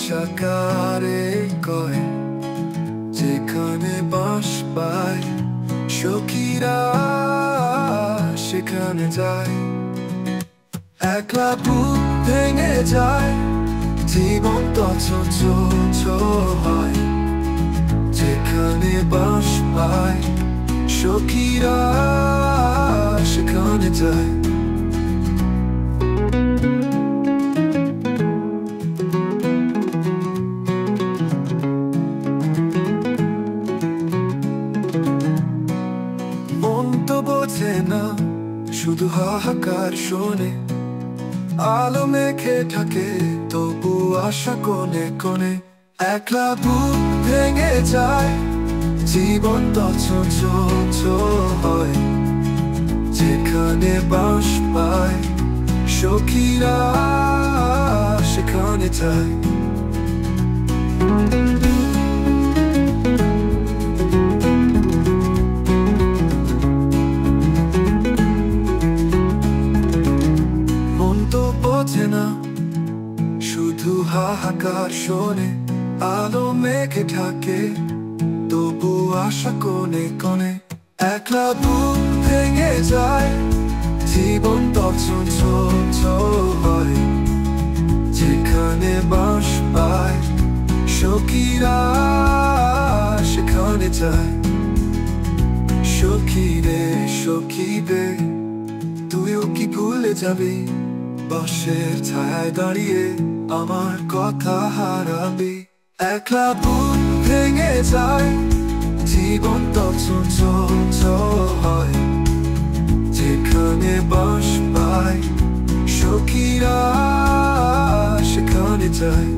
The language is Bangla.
আশাকারে কয়, যেখানে বাঁশ পায় সখীরা সেখানে যায়। একলা বুক ভেঙে যায়, জীবন তছনছ হয়, যেখানে বাঁশ পায় সখীরা সেখানে যায়। মন তো বোঝে না, শুধু হাহাকার শোনে, আলো মেখে থাকে তবু আশা কোণে কোণে। একলা বুক ভেঙে যায়, জীবন তছনছ হয়, যেখানে বাঁশ পায় সখীরা সেখানে যায়। মন তো বোঝে না, শুধু হাহাকার শোনে, আলো মেঘে থাকে তবু আশা কোণে কোণে। একলা বুক ভেঙে যায়, জীবন তছনছ হয়, যেখানে বাঁশ পায় সখীরা সেখানে যায়। সখীরে সখীরে তুইও কি ভুলে যাবি, বাঁশের ছায়ায় দাঁড়িয়ে আমার কথা হারাবি। একলা বুক ভেঙে যায়, জীবন তছনছ হয়, যেখানে বাঁশ পায় সখীরা সেখানে যায়।